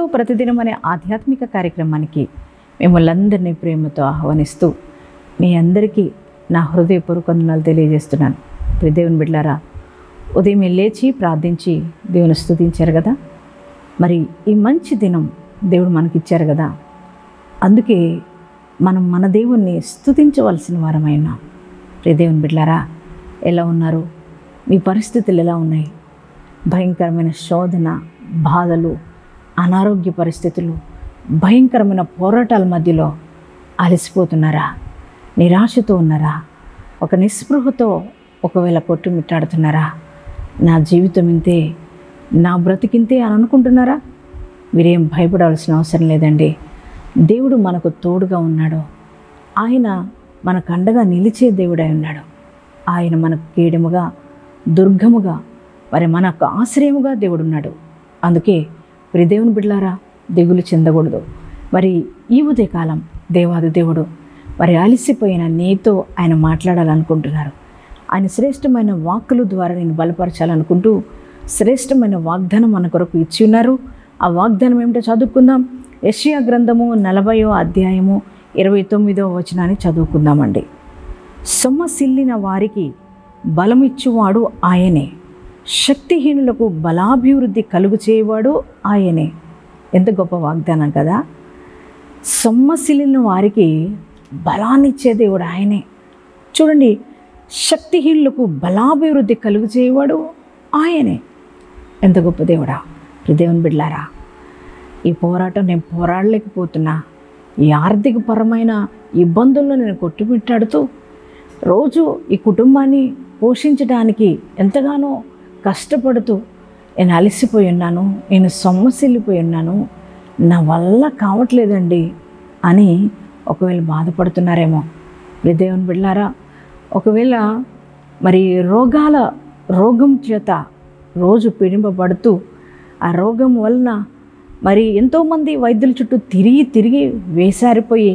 క్రీస్తు ప్రతిదినం అనే ఆధ్యాత్మిక కార్యక్రమానికి మిమ్మల్ని అందరినీ ప్రేమతో ఆహ్వానిస్తూ మీ అందరికీ నా హృదయపూర్వక వందనాలు తెలియజేస్తున్నాను. ప్రియ దేవుని బిడ్డలారా, ఉదయం లేచి ప్రార్థించి దేవుని స్తుతించారు కదా. మరి ఈ మంచి దినం దేవుడు మనకిచ్చారు కదా. అందుకే మనం మన దేవుణ్ణి స్తుతించవలసిన వారమైన. ప్రియ దేవుని బిడ్డలారా, ఎలా ఉన్నారు? మీ పరిస్థితులు ఎలా ఉన్నాయి? భయంకరమైన శోధన, బాధలు, అనారోగ్య పరిస్థితులు, భయంకరమైన పోరాటాల మధ్యలో అలసిపోతున్నారా? నిరాశతో ఉన్నారా? ఒక నిస్పృహతో ఒకవేళ కొట్టుమిట్టాడుతున్నారా? నా జీవితం ఇంతే, నా బ్రతికింతే అని అనుకుంటున్నారా? మీరేం భయపడాల్సిన అవసరం లేదండి. దేవుడు మనకు తోడుగా ఉన్నాడు. ఆయన మనకు అండగా నిలిచే దేవుడై ఉన్నాడు. ఆయన మనకు కేడముగా, దుర్గముగా, మరి మనకు ఆశ్రయముగా దేవుడు ఉన్నాడు. అందుకే ప్రియ దేవుని బిడ్డలారా, దిగులు చెందకూడదు. మరి ఈ ఉదయకాలం దేవాది దేవుడు మరి అలసిపోయిన నీతో ఆయన మాట్లాడాలనుకుంటున్నారు. ఆయన శ్రేష్టమైన వాక్కుల ద్వారా నేను బలపరచాలనుకుంటూ శ్రేష్టమైన వాగ్దానం మన కొరకు ఇచ్చి ఉన్నారు. ఆ వాగ్దానం ఏమిటో చదువుకుందాం. యెషయా గ్రంథము 40వ అధ్యాయము 29వ వచనాన్ని చదువుకుందామండి. సొమ్మసిల్లిన వారికి బలమిచ్చువాడు ఆయనే, శక్తిహీనులకు బలాభివృద్ధి కలుగు చేయవాడు ఆయనే. ఎంత గొప్ప వాగ్దానం కదా. సొమ్మసిల్లిన వారికి బలాన్నిచ్చే దేవుడు ఆయనే. చూడండి, శక్తిహీనులకు బలాభివృద్ధి కలుగు చేయవాడు ఆయనే. ఎంత గొప్ప దేవుడా. దేవుని బిడ్డలారా, ఈ పోరాటం నేను పోరాడలేకపోతున్నా, ఈ ఆర్థికపరమైన ఇబ్బందుల్లో నేను కొట్టుమిట్టాడుతూ రోజు ఈ కుటుంబాన్ని పోషించడానికి ఎంతగానో కష్టపడుతూ నేను అలసిపోయి ఉన్నాను, నేను సొమ్మసిల్లిపోయి ఉన్నాను, నా వల్ల కావట్లేదండి అని ఒకవేళ బాధపడుతున్నారేమో. దేవుని బిడ్డలారా, ఒకవేళ మరి రోగం చేత రోజు పీడింపబడుతూ ఆ రోగం వలన మరి ఎంతోమంది వైద్యుల చుట్టూ తిరిగి వేసారిపోయి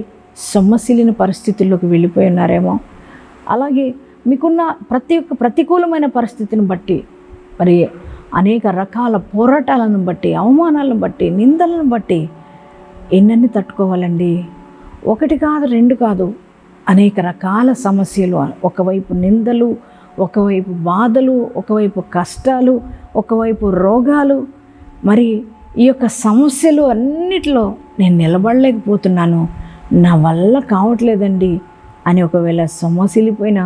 సొమ్మసిల్లిన పరిస్థితుల్లోకి వెళ్ళిపోయి ఉన్నారేమో. అలాగే మీకున్న ప్రతికూలమైన పరిస్థితిని బట్టి, మరి అనేక రకాల పోరాటాలను బట్టి, అవమానాలను బట్టి, నిందలను బట్టి ఎన్నన్నీ తట్టుకోవాలండి. ఒకటి కాదు, రెండు కాదు, అనేక రకాల సమస్యలు. ఒకవైపు నిందలు, ఒకవైపు బాధలు, ఒకవైపు కష్టాలు, ఒకవైపు రోగాలు. మరి ఈ యొక్క సమస్యలు అన్నిటిలో నేను నిలబడలేకపోతున్నాను, నా వల్ల కావట్లేదండి అని ఒకవేళ సొమ్మసిల్లిపోయిన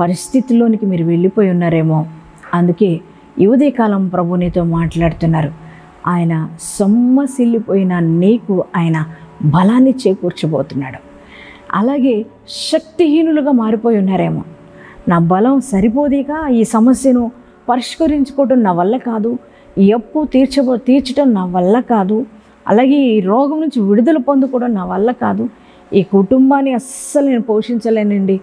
పరిస్థితిలోనికి మీరు వెళ్ళిపోయి ఉన్నారేమో. అందుకే ఈ ఉదయకాలం ప్రభు నీతో మాట్లాడుతున్నారు. ఆయన సొమ్మసిల్లిపోయిన నీకు ఆయన బలాన్ని చేకూర్చబోతున్నాడు. అలాగే శక్తిహీనులుగా మారిపోయి ఉన్నారేమో. నా బలం సరిపోదేగా ఈ సమస్యను పరిష్కరించుకోవడం నా వల్ల కాదు, ఈ అప్పు తీర్చడం నా వల్ల కాదు, అలాగే ఈ రోగం నుంచి విడుదల పొందుకోవడం నా వల్ల కాదు, ఈ కుటుంబాన్ని అస్సలు నేను పోషించలేనండి,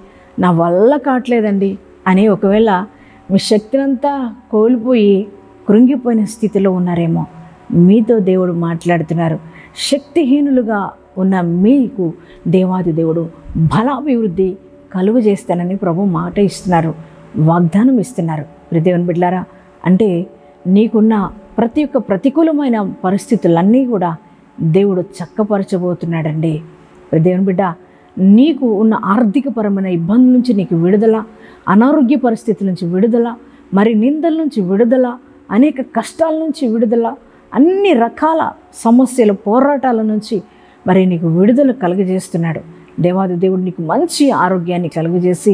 నా వల్ల కావట్లేదండి అని ఒకవేళ మీ శక్తినంతా కోల్పోయి కృంగిపోయిన స్థితిలో ఉన్నారేమో. మీతో దేవుడు మాట్లాడుతున్నారు. శక్తిహీనులుగా ఉన్న మీకు దేవాది దేవుడు బలాభివృద్ధి కలుగు చేస్తానని ప్రభు మాట ఇస్తున్నారు, వాగ్దానం ఇస్తున్నారు. దేవుని బిడ్డలారా, అంటే నీకున్న ప్రతి ఒక్క ప్రతికూలమైన పరిస్థితులన్నీ కూడా దేవుడు చక్కపరచబోతున్నాడండి. దేవుని బిడ్డ, నీకు ఉన్న ఆర్థికపరమైన ఇబ్బందుల నుంచి నీకు విడుదల, అనారోగ్య పరిస్థితుల నుంచి విడుదల, మరి నిందల నుంచి విడుదల, అనేక కష్టాల నుంచి విడుదల, అన్ని రకాల సమస్యల పోరాటాల నుంచి మరి నీకు విడుదల కలుగజేస్తున్నాడు. దేవాది దేవుడు నీకు మంచి ఆరోగ్యాన్ని కలుగజేసి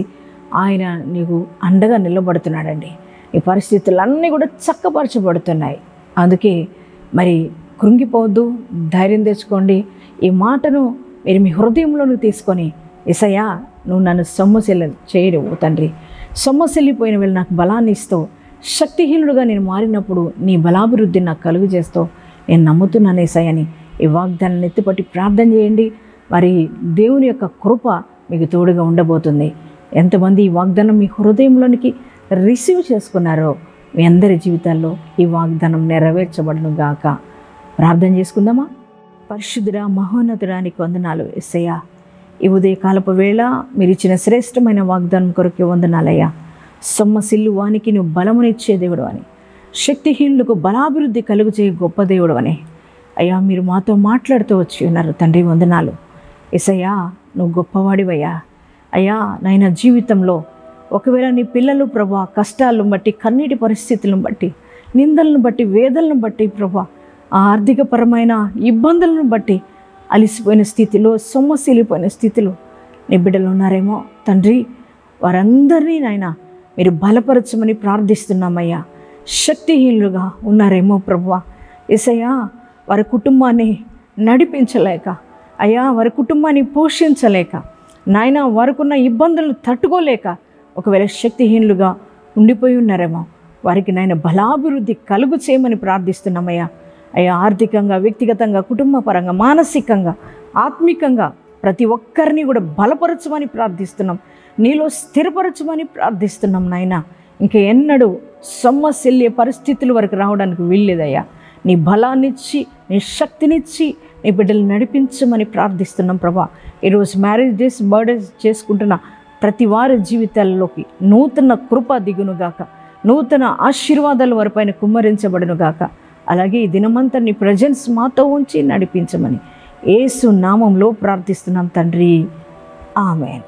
ఆయన నీకు అండగా నిలబడుతున్నాడండి. ఈ పరిస్థితులన్నీ కూడా చక్కపరచబడుతున్నాయి. అందుకే మరి కృంగిపోవద్దు, ధైర్యం తెచ్చుకోండి. ఈ మాటను మీరు మీ హృదయంలోకి తీసుకొని, యేసయ్యా నువ్వు నన్ను చేయవు తండ్రి, సొమ్మసిల్లిపోయిన వీళ్ళు నాకు బలాన్ని ఇస్తావు, శక్తిహీనుడుగా నేను మారినప్పుడు నీ బలాభివృద్ధిని నాకు కలుగు చేస్తావు, నేను నమ్ముతున్నాను యేసయ్యని ఈ వాగ్దానాన్ని ఎత్తిపట్టి ప్రార్థన చేయండి. మరి దేవుని యొక్క కృప మీకు తోడుగా ఉండబోతుంది. ఎంతమంది ఈ వాగ్దానం మీ హృదయంలోనికి రిసీవ్ చేసుకున్నారో మీ అందరి జీవితాల్లో ఈ వాగ్దానం నెరవేర్చబడును గాక. ప్రార్థన చేసుకుందామా? పరిశుద్ధుడా, మహోన్నతుడా, నీకు వందనాలు యేసయ్యా. ఈ ఉదయకాలపు వేళ మీరు ఇచ్చిన శ్రేష్టమైన వాగ్దానం కొరకు వందనాలయ్యా. సొమ్మసిల్లు వానికి నువ్వు బలమునిచ్చే దేవుడు అని, శక్తిహీనులకు బలాభివృద్ధి కలుగు చేయ గొప్ప దేవుడు అని అయ్యా మీరు మాతో మాట్లాడుతూ వచ్చి ఉన్నారు తండ్రి, వందనాలు. యేసయ్యా నువ్వు గొప్పవాడివయ్యా. అయ్యా నాయన జీవితంలో ఒకవేళ నీ పిల్లలు ప్రభా కష్టాలను బట్టి, కన్నీటి పరిస్థితులను బట్టి, నిందలను బట్టి, వేదనలను బట్టి ప్రభా, ఆ ఆర్థికపరమైన ఇబ్బందులను బట్టి అలిసిపోయిన స్థితిలో, సొమ్మసిల్లిపోయిన స్థితిలో నీ బిడ్డలు ఉన్నారేమో తండ్రి, వారందరినీ నాయన మీరు బలపరచమని ప్రార్థిస్తున్నామయ్యా. శక్తిహీనులుగా ఉన్నారేమో ప్రభువా, యేసయ్యా వారి కుటుంబాన్ని నడిపించలేక, అయ్యా వారి కుటుంబాన్ని పోషించలేక, నాయన వారికున్న ఇబ్బందులను తట్టుకోలేక ఒకవేళ శక్తిహీనులుగా ఉండిపోయి ఉన్నారేమో, వారికి నాయన బలాభివృద్ధి కలుగు చేయమని ప్రార్థిస్తున్నామయ్యా. అయ్యా ఆర్థికంగా, వ్యక్తిగతంగా, కుటుంబ పరంగా, మానసికంగా, ఆత్మికంగా ప్రతి ఒక్కరిని కూడా బలపరచమని ప్రార్థిస్తున్నాం, నీలో స్థిరపరచమని ప్రార్థిస్తున్నాం నాయన. ఇంకా ఎన్నడూ సొమ్మసిల్లే పరిస్థితుల వరకు రావడానికి వీల్లేదయ్యా. నీ బలాన్నిచ్చి, నీ శక్తినిచ్చి నీ బిడ్డలు నడిపించమని ప్రార్థిస్తున్నాం ప్రభా. ఈరోజు మ్యారేజ్ డేస్, బర్త్డేస్ చేసుకుంటున్న ప్రతి వారి జీవితాల్లోకి నూతన కృప దిగునుగాక, నూతన ఆశీర్వాదాలు వారిపైన కుమ్మరించబడునుగాక. అలాగే ఈ దినమంతా నీ ప్రజెన్స్ మాతో ఉంచి నడిపించమని యేసు నామంలో ప్రార్థిస్తున్నాం తండ్రి. ఆమేన్.